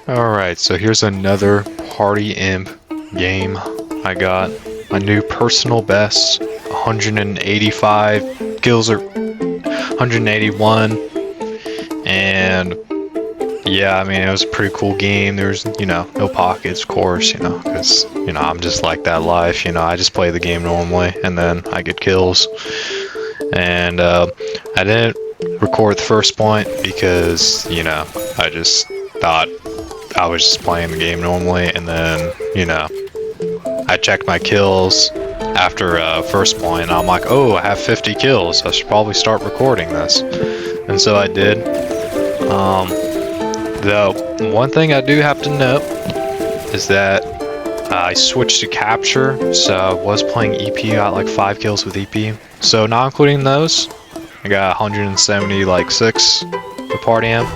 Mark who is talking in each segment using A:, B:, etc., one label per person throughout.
A: Alright, so here's another Party Imp game. I got my new personal best, 185 kills or 181, and yeah, I mean, it was a pretty cool game. There's, no pockets, of course, because, I'm just like that life, I just play the game normally, and then I get kills. And, I didn't record the first point because, I just thought I was just playing the game normally, and then, I checked my kills after, first point, and I'm like, oh, I have 50 kills, I should probably start recording this. And so I did. Though, one thing I do have to note is that I switched to capture, so I was playing EP, got like 5 kills with EP. So not including those, I got 176 with Party Amp,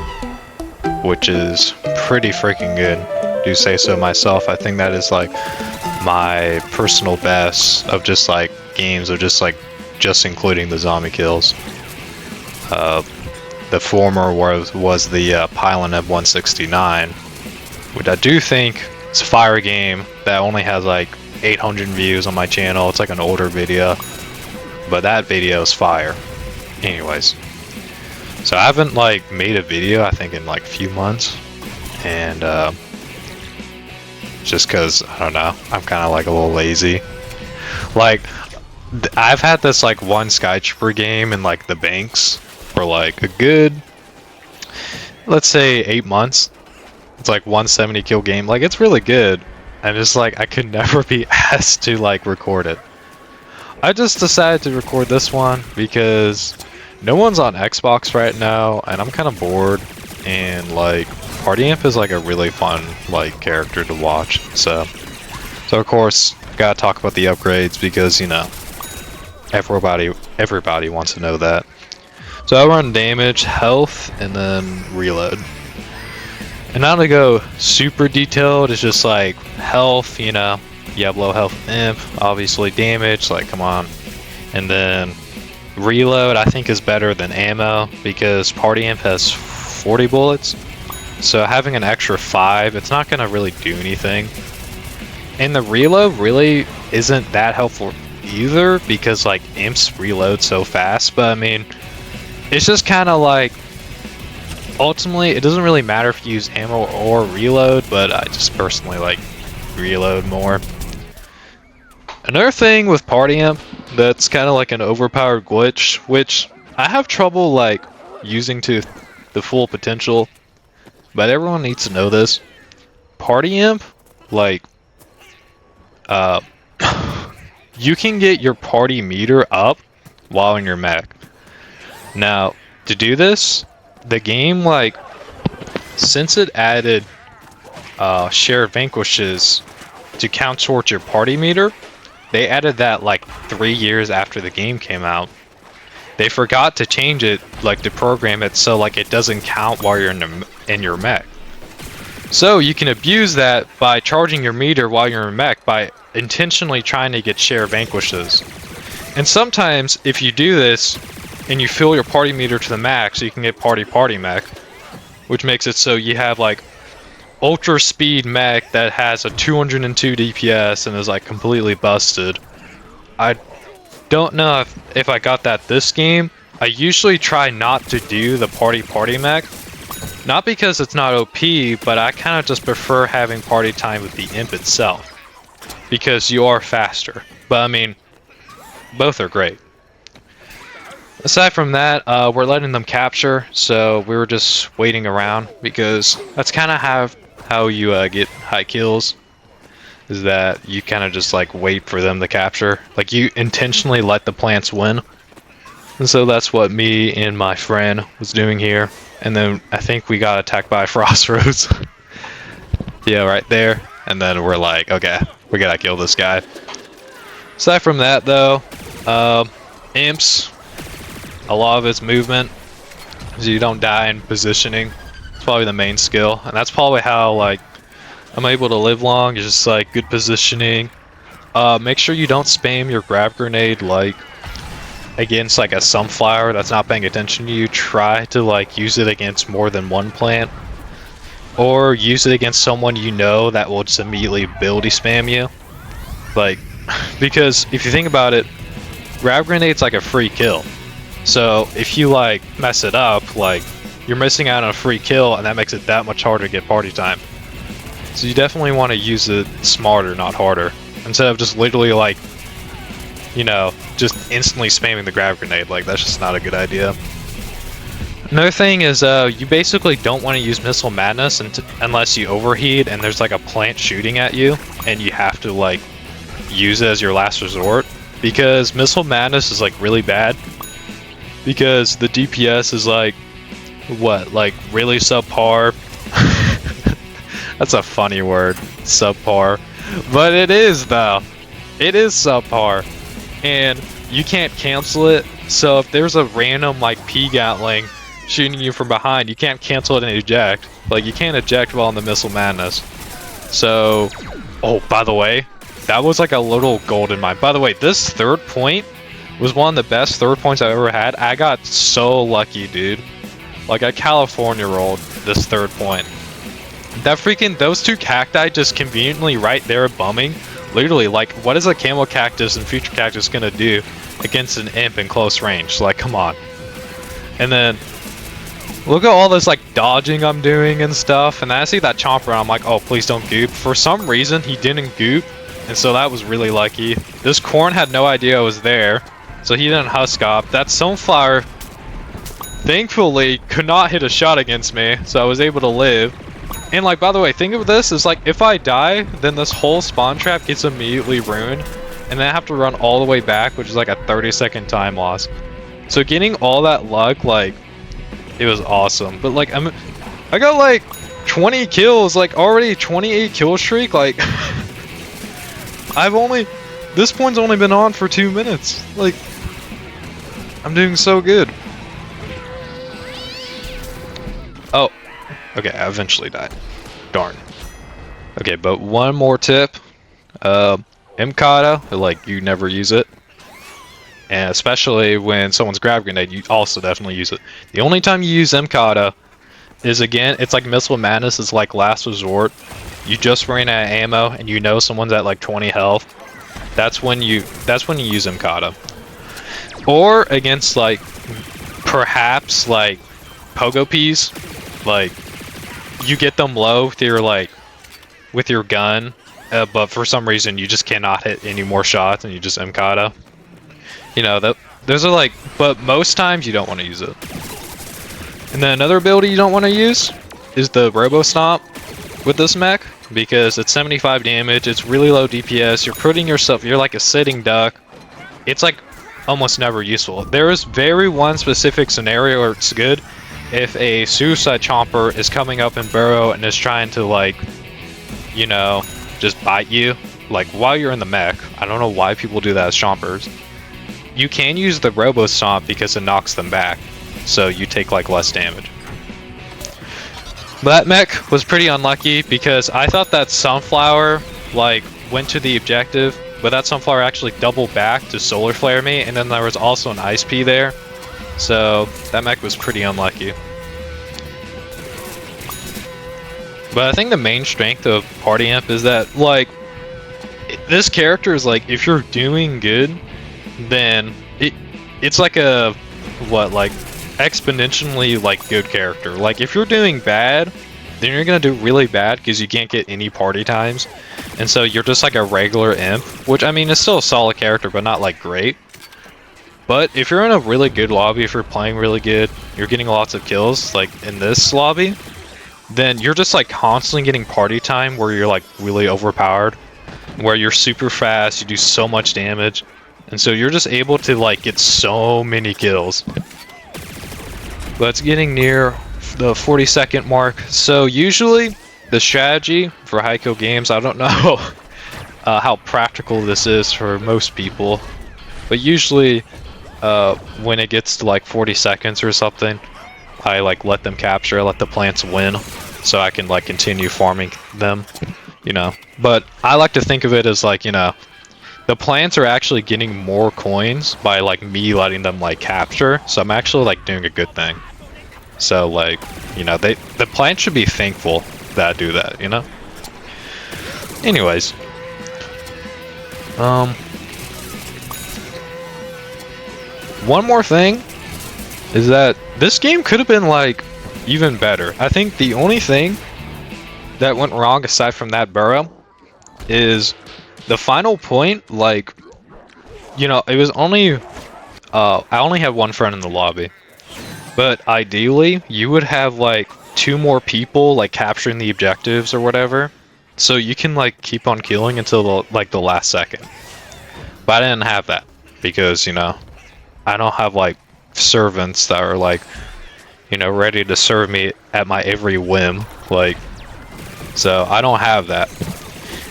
A: which is pretty freaking good. Do say so myself. I think that is like my personal best of just like games of just including the zombie kills. The former was the Pylon F169, which I do think is a fire game that only has like 800 views on my channel. It's like an older video, but that video is fire. Anyways, so I haven't like made a video I think in like a few months, and just cause I don't know, I'm kind of like a little lazy. Like I've had this like one Skytrooper game in like the banks for like a good, let's say 8 months. It's like 170 kill game. Like it's really good, and it's like I could never be asked to like record it. I just decided to record this one because no one's on Xbox right now, and I'm kind of bored. And like Party Amp is like a really fun like character to watch. So of course gotta talk about the upgrades because everybody wants to know that. So I run damage, health, and then reload. And not to go super detailed, it's just like health, you have low health imp, obviously damage, like come on. And then reload I think is better than ammo because Party Imp has 40 bullets. So having an extra 5, it's not gonna really do anything. And the reload really isn't that helpful either because like imps reload so fast, but I mean, it's just kind of like, ultimately, it doesn't really matter if you use ammo or reload, but I just personally like reload more. Another thing with Party Amp that's kind of like an overpowered glitch, which I have trouble like using to the full potential, but everyone needs to know this. Party Amp, like, you can get your party meter up while in your mech. Now, to do this, the game, like, since it added shared vanquishes to count towards your party meter, they added that like 3 years after the game came out. They forgot to change it, like to program it so like it doesn't count while you're in your mech. So you can abuse that by charging your meter while you're in mech by intentionally trying to get shared vanquishes. And sometimes if you do this, and you fill your party meter to the max, so you can get party mech, which makes it so you have like ultra speed mech that has a 202 DPS and is like completely busted. I don't know if I got that this game. I usually try not to do the party mech, not because it's not OP, but I kind of just prefer having party time with the imp itself because you are faster. But I mean, both are great. Aside from that, we're letting them capture, so we were just waiting around because that's kind of how you get high kills, is that you kind of just like wait for them to capture. Like you intentionally let the plants win. And so that's what me and my friend was doing here. And then I think we got attacked by Frostroads. Yeah, right there. And then we're like, okay, we gotta kill this guy. Aside from that though, imps, a lot of it's movement, so you don't die in positioning. It's probably the main skill, and that's probably how like I'm able to live long. Is just like good positioning. Make sure you don't spam your grab grenade like against like a sunflower that's not paying attention to you. Try to like use it against more than one plant. or use it against someone you know that will just immediately ability spam you. Like, because if you think about it, grab grenade's like a free kill. So if you like mess it up, like you're missing out on a free kill, and that makes it that much harder to get party time. So you definitely want to use it smarter, not harder, instead of just literally like, you know, just instantly spamming the grab grenade. Like, that's just not a good idea. Another thing is you basically don't want to use Missile Madness unless you overheat and there's like a plant shooting at you and you have to like use it as your last resort, because Missile Madness is like really bad because the DPS is like, what, like really subpar. That's a funny word, subpar, but it is though. It is subpar, and you can't cancel it. So if there's a random like P-Gatling shooting you from behind, you can't cancel it and eject. Like, you can't eject while in the Missile Madness. So, oh, by the way, that was like a little golden mine. By the way, this third point was one of the best third points I've ever had. I got so lucky, dude. Like, I California rolled this third point. That freaking, those two cacti just conveniently right there bumming. Literally, like, what is a Camo Cactus and Future Cactus gonna do against an imp in close range? Like, come on. And then, look at all this, like, dodging I'm doing and stuff. And then I see that Chomper, and I'm like, oh, please don't goop. For some reason, he didn't goop. And so that was really lucky. This Corn had no idea I was there, so he didn't husk up. That Sunflower, thankfully, could not hit a shot against me, so I was able to live. And like, by the way, think of this is like, if I die, then this whole spawn trap gets immediately ruined, and then I have to run all the way back, which is like a 30-second time loss. So getting all that luck, like, it was awesome. But like, I got like 20 kills, like already 28 kill streak. Like, this point's only been on for 2 minutes. Like, I'm doing so good. Oh. Okay, I eventually died. Darn. Okay, but one more tip. Mkata, like, you never use it. And especially when someone's grab grenade, you also definitely use it. The only time you use Mkata is, again, it's like Missile Madness, is like last resort. You just ran out of ammo and you know someone's at like 20 health. That's when you use Mkata. Or against like, perhaps like Pogo Peas, like, you get them low with your like with your gun, but for some reason you just cannot hit any more shots and you just Mkata. You know, those are like, but most times you don't want to use it. And then another ability you don't want to use is the Robo Stomp with this mech, because it's 75 damage, it's really low DPS, you're putting yourself, you're like a sitting duck. It's like almost never useful. There is very one specific scenario where it's good. If a Suicide Chomper is coming up in burrow and is trying to, like, you know, just bite you, like, while you're in the mech. I don't know why people do that as Chompers. You can use the Robo Stomp because it knocks them back, so you take, like, less damage. But that mech was pretty unlucky because I thought that Sunflower, like, went to the objective, but that Sunflower actually doubled back to Solar Flare me, and then there was also an Ice Pea there. So that mech was pretty unlucky. But I think the main strength of Party Imp is that, like, this character is like, if you're doing good, then it's like a, what, like, exponentially, like, good character. Like, if you're doing bad, then you're gonna do really bad because you can't get any party times. And so you're just like a regular imp, which, I mean, is still a solid character, but not, like, great. But if you're in a really good lobby, if you're playing really good, you're getting lots of kills, like in this lobby, then you're just like constantly getting party time where you're like really overpowered, where you're super fast, you do so much damage, and so you're just able to like get so many kills. But it's getting near the 40-second mark, so usually the strategy for high kill games, I don't know how practical this is for most people, but usually when it gets to like 40 seconds or something, I like let them capture, let the plants win, so I can like continue farming them, you know. But I like to think of it as like, you know, the plants are actually getting more coins by like me letting them like capture, so I'm actually like doing a good thing. So like, you know, the plants should be thankful that do that, you know? Anyways. One more thing is that this game could have been like even better. I think the only thing that went wrong aside from that burrow is the final point. Like, you know, it was only I only had one friend in the lobby, but ideally you would have like 2 more people like capturing the objectives or whatever, so you can like keep on killing until the last second. But I didn't have that because, you know, I don't have like servants that are like, you know, ready to serve me at my every whim, like, so I don't have that.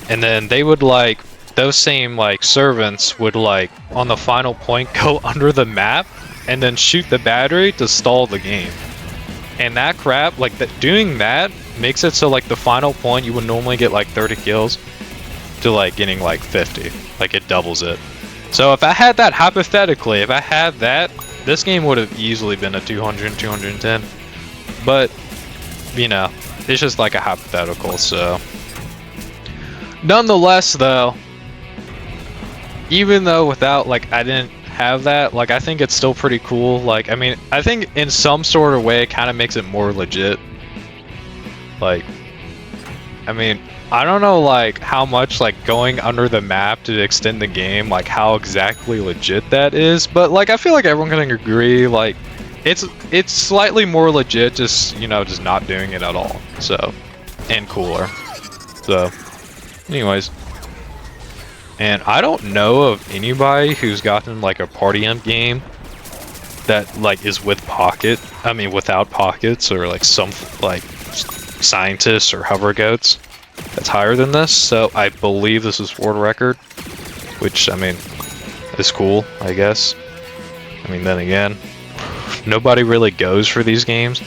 A: And then they would like, those same like servants would like on the final point go under the map and then shoot the battery to stall the game. And that crap, like doing that makes it so like the final point you would normally get like 30 kills to like getting like 50. Like it doubles it. So if I had that, hypothetically, if I had that, this game would have easily been a 200, 210. But, you know, it's just like a hypothetical, so. Nonetheless, though, even though without, like, I didn't have that, like, I think it's still pretty cool. Like, I mean, I think in some sort of way it kind of makes it more legit. Like, I mean, I don't know, like, how much, like, going under the map to extend the game, like, how exactly legit that is, but, like, I feel like everyone can agree, like, it's slightly more legit just, you know, just not doing it at all, so, and cooler. So, anyways. And I don't know of anybody who's gotten, like, a party imp game that, like, is with without pockets, or, like, some, like, scientists or hover goats that's higher than this, so I believe this is world record, which, I mean, is cool, I guess. I mean, then again, nobody really goes for these games.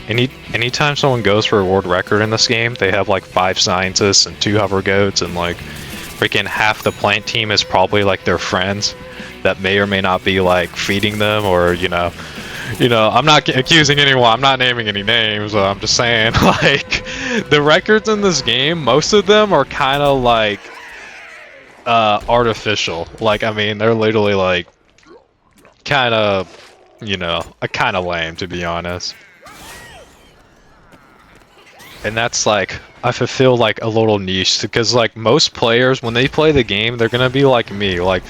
A: Anytime someone goes for a world record in this game, they have like 5 scientists and 2 hover goats, and like freaking half the plant team is probably like their friends that may or may not be like feeding them, or you know, I'm not accusing anyone, I'm not naming any names, I'm just saying, like, the records in this game, most of them are kind of like artificial. Like, I mean, they're literally like kind of, you know, kind of lame, to be honest. And that's like, I fulfill like a little niche, because like most players, when they play the game, they're gonna be like me, like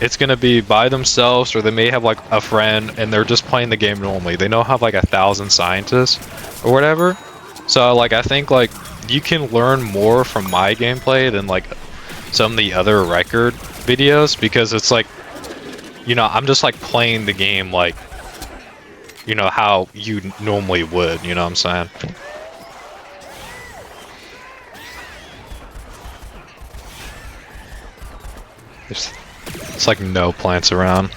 A: it's gonna be by themselves, or they may have like a friend and they're just playing the game normally. They don't have like 1,000 scientists or whatever. So like I think like you can learn more from my gameplay than like some of the other record videos, because it's like, you know, I'm just like playing the game like, you know, how you normally would, you know what I'm saying? It's like no plants around.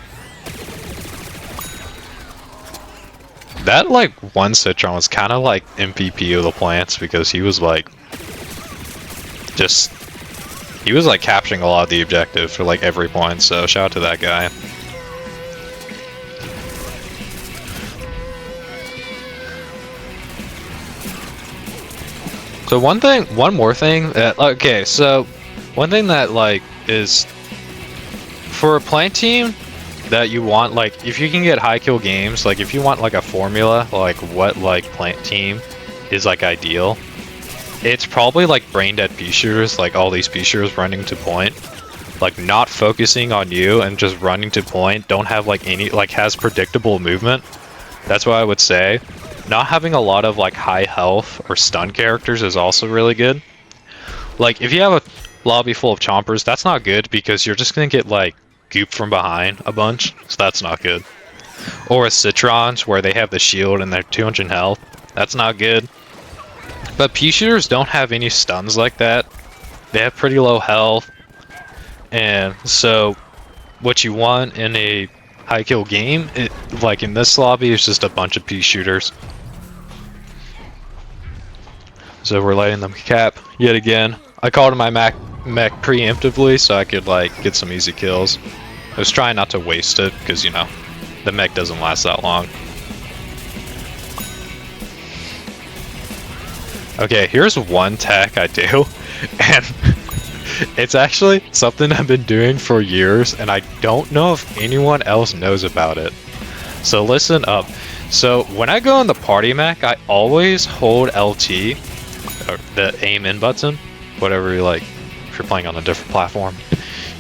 A: That like one Citron was kind of like MVP of the plants, because he was like he was like capturing a lot of the objectives for like every point, so shout out to that guy. So one more thing that, okay, so one thing that like is for a plant team that you want, like if you can get high kill games, like if you want like a formula, like what like plant team is like ideal, it's probably like brain dead pea shooters, like all these pea shooters running to point, like not focusing on you and just running to point, don't have like any, like has predictable movement. That's what I would say. Not having a lot of like high health or stun characters is also really good. Like if you have a lobby full of chompers, that's not good, because you're just gonna get like gooped from behind a bunch, so that's not good. Or a Citrons where they have the shield and they're 200 health, that's not good. But pea shooters don't have any stuns like that. They have pretty low health, and so what you want in a high kill game, like in this lobby, is just a bunch of pea shooters. So we're letting them cap yet again. I called my mech preemptively so I could like get some easy kills. I was trying not to waste it, because you know the mech doesn't last that long. Okay, here's one tech I do, and it's actually something I've been doing for years, and I don't know if anyone else knows about it. So listen up. So when I go on the party mech, I always hold LT, or the aim in button, whatever you like, if you're playing on a different platform.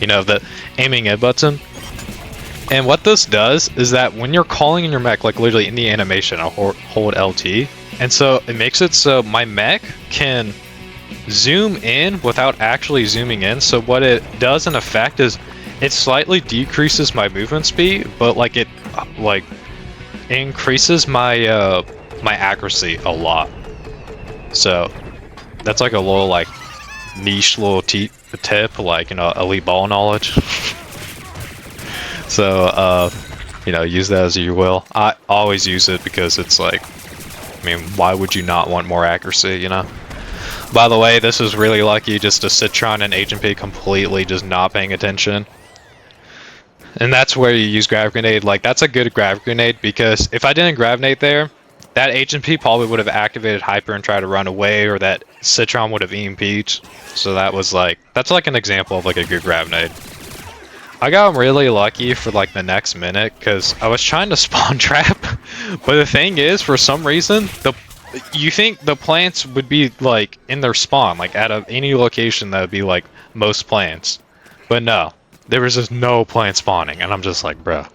A: You know, the aiming in button. And what this does is that when you're calling in your mech, like literally in the animation, I'll hold LT. And so it makes it so my mech can zoom in without actually zooming in. So what it does in effect is it slightly decreases my movement speed, but like it increases my my accuracy a lot. So that's like a little like niche little tip, like, you know, elite ball knowledge. So you know, use that as you will. I always use it because it's like, I mean, why would you not want more accuracy, you know? By the way, this is really lucky, just a Citron and Agent P completely just not paying attention. And that's where you use Grav Grenade. Like, that's a good Grav Grenade, because if I didn't Grav Grenade there, that Agent P probably would have activated Hyper and tried to run away, or that Citron would have EMP'd. So that was like, that's like an example of like a good Grav Grenade. I got really lucky for like the next minute, because I was trying to spawn trap, but the thing is, for some reason, you think the plants would be like in their spawn, like out of any location that would be like most plants, but no, there was just no plant spawning, and I'm just like, bro.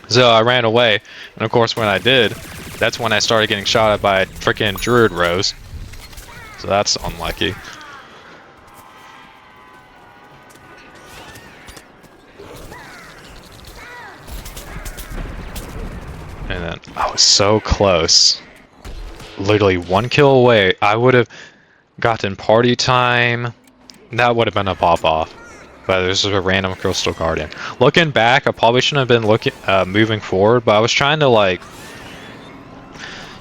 A: So I ran away, and of course when I did, that's when I started getting shot at by freaking Druid Rose. So that's unlucky. And then I was so close. Literally 1 kill away. I would have gotten party time. That would have been a pop off. But there's a random Crystal Guardian. Looking back, I probably shouldn't have been moving forward, but I was trying to, like,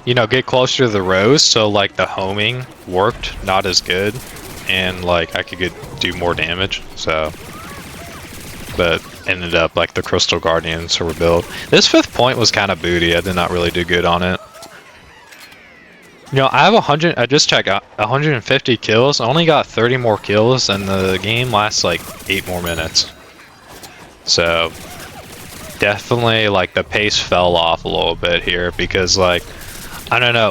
A: you know, get closer to the Rose, so like the homing worked not as good, and like I could do more damage. So, but ended up like the Crystal Guardians were built. This 5th point was kind of booty. I did not really do good on it. You know, I have 100. I just checked out 150 kills. I only got 30 more kills, and the game lasts like 8 more minutes. So definitely like the pace fell off a little bit here, because like, I don't know,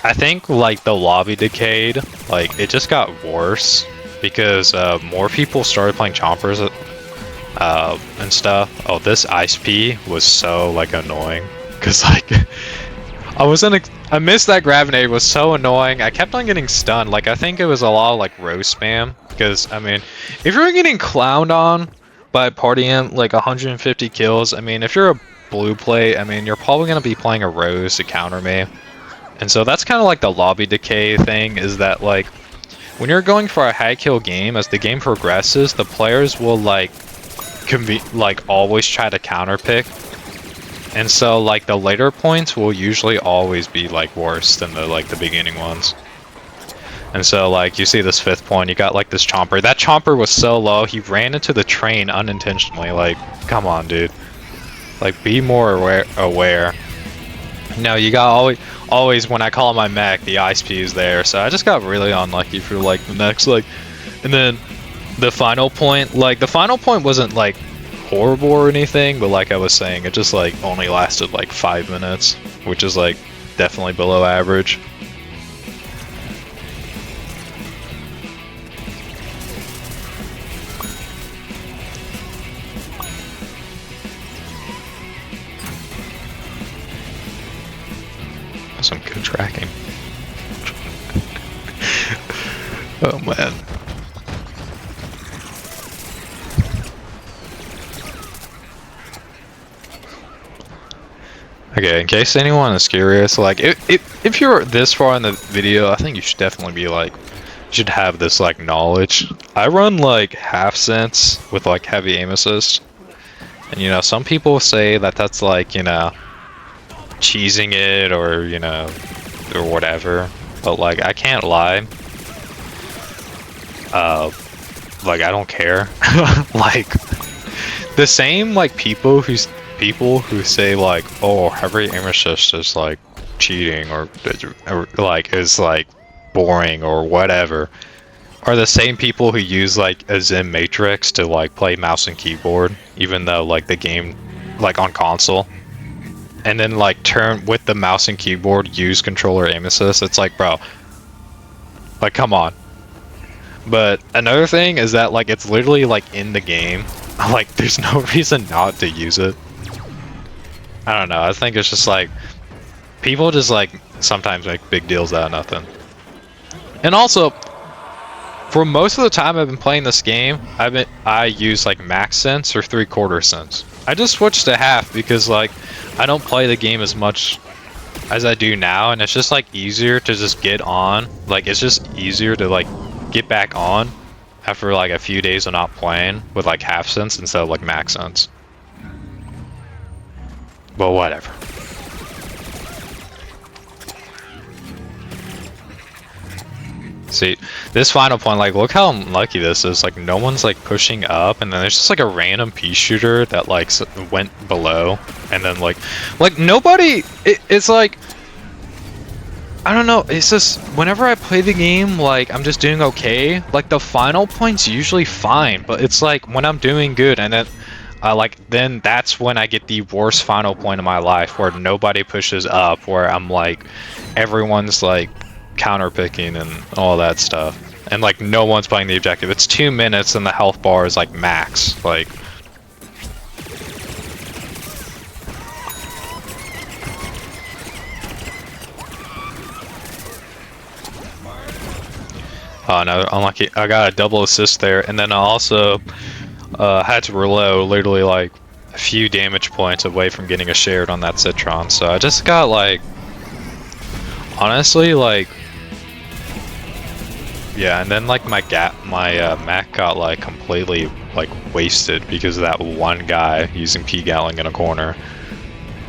A: I think like the lobby decayed, like it just got worse because more people started playing chompers and stuff. Oh, this Ice P was so like annoying, because like I missed that Grav Grenade. It was so annoying. I kept on getting stunned. Like, I think it was a lot of like Rose spam, because I mean, if you're getting clowned on by Party Imp like 150 kills, I mean, if you're a blue plate, I mean, you're probably gonna be playing a Rose to counter me. And so that's kind of like the lobby decay thing, is that like when you're going for a high kill game, as the game progresses, the players will like always try to counter pick. And so like the later points will usually always be like worse than the beginning ones. And so like you see this 5th point, you got like this chomper. That chomper was so low, he ran into the train unintentionally. Like, come on, dude. Like, be more aware. No, you got always when I call my mech, the Ice P is there. So I just got really unlucky for like the next like, and then the final point, like the final point wasn't like horrible or anything, but like I was saying, it just like only lasted like 5 minutes, which is like definitely below average. Some good tracking. Oh man. Okay, in case anyone is curious, like if you're this far in the video, I think you should definitely be like, you should have this like knowledge. I run like half sense with like heavy aim assist, and you know, some people say that that's like, you know, cheesing it, or you know, or whatever, but like I can't lie, like I don't care. Like the same like people who say like, oh, heavy aim assist is like cheating, or like is like boring or whatever are the same people who use like a Zen Matrix to like play mouse and keyboard, even though like the game like on console, and then like turn with the mouse and keyboard use controller aim assist. It's like, bro, like come on. But another thing is that like it's literally like in the game. Like there's no reason not to use it. I don't know. I think it's just like people just like sometimes make big deals out of nothing. And also, for most of the time I've been playing this game, I use like max cents or 3/4 cents. I just switched to half because like I don't play the game as much as I do now, and it's just like easier to just get on. Like it's just easier to like get back on after like a few days of not playing with like half cents instead of like max cents. But whatever. See, this final point, like, look how unlucky this is. Like, no one's, like, pushing up, and then there's just, like, a random pea shooter that, like, went below, and then, like, nobody, it's, like, I don't know, it's just, whenever I play the game, like, I'm just doing okay. Like, the final point's usually fine, but it's, like, when I'm doing good, and then, then that's when I get the worst final point of my life, where nobody pushes up, where I'm, like, everyone's, like, counter picking and all that stuff, and like no one's playing the objective. It's 2 minutes and the health bar is like max. Like, oh no, unlucky. I got a double assist there, and then I also had to reload literally like a few damage points away from getting a shared on that Citron. So I just got like, honestly, like, yeah, and then like my Mac got like completely like wasted because of that one guy using P-Gatling in a corner.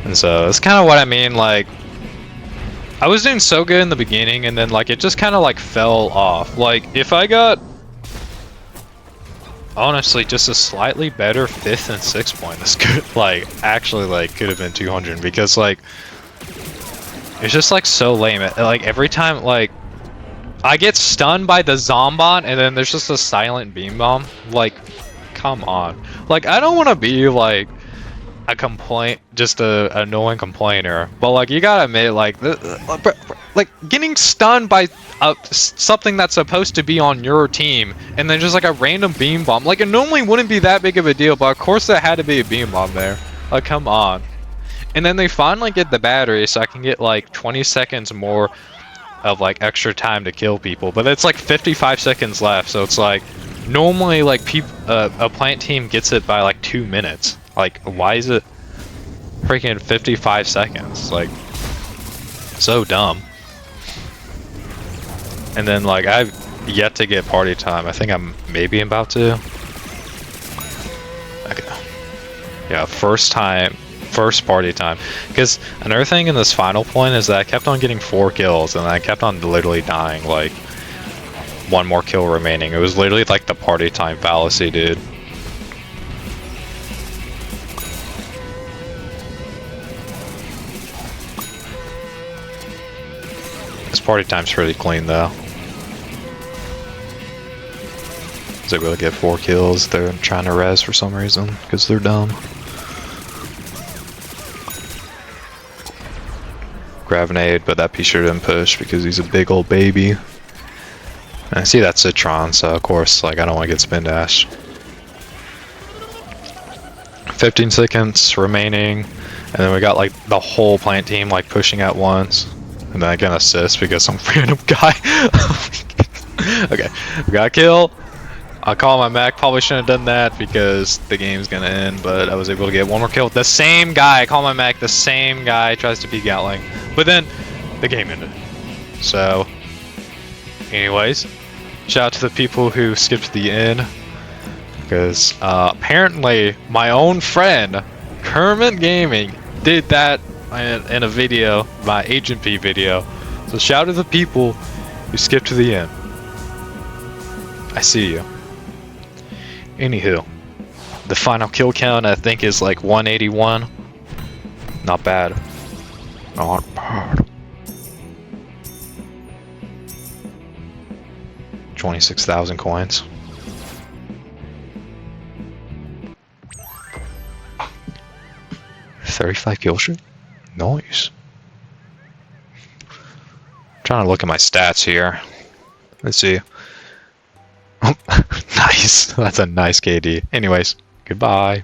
A: And so it's kind of what I mean, like I was doing so good in the beginning, and then like it just kind of like fell off. Like if I got honestly just a slightly better 5th and 6th point, this could like actually like could have been 200, because like it's just like so lame. Like every time like I get stunned by the Zombot, and then there's just a silent beam bomb. Like, come on. Like, I don't want to be like just a annoying complainer, but like you gotta admit, like, like getting stunned by something that's supposed to be on your team, and then just like a random beam bomb. Like, it normally wouldn't be that big of a deal, but of course there had to be a beam bomb there. Like, come on. And then they finally get the battery, so I can get like 20 seconds more of like extra time to kill people, but it's like 55 seconds left, so it's like normally like a plant team gets it by like 2 minutes. Like, why is it freaking 55 seconds? Like, so dumb. And then like I've yet to get party time. I think I'm maybe about to. Okay. Yeah, first party time. Because another thing in this final point is that I kept on getting 4 kills, and I kept on literally dying like 1 more kill remaining. It was literally like the party time fallacy, dude. This party time's pretty clean though. I was able to get 4 kills. They're trying to res for some reason because they're dumb. Grenade, but that P-shirt didn't push because he's a big old baby. And I see that Citron, so of course, like, I don't want to get spin dashed. 15 seconds remaining, and then we got like the whole plant team like pushing at once, and then I get an assist because some random guy. Okay, we got a kill. I'll call my Mac. Probably shouldn't have done that because the game's gonna end, but I was able to get 1 more kill with the same guy. I call my Mac. The same guy tries to be Gatling, but then the game ended. So, anyways, shout out to the people who skipped the end, because apparently my own friend kirmitgaming did that in a video, my Agent P video. So shout out to the people who skipped to the end. I see you. Anywho, the final kill count I think is like 181. Not bad. Not bad. 26,000 coins. $35 kill streak? Nice. Trying to look at my stats here. Let's see. Nice. That's a nice KD. Anyways, goodbye.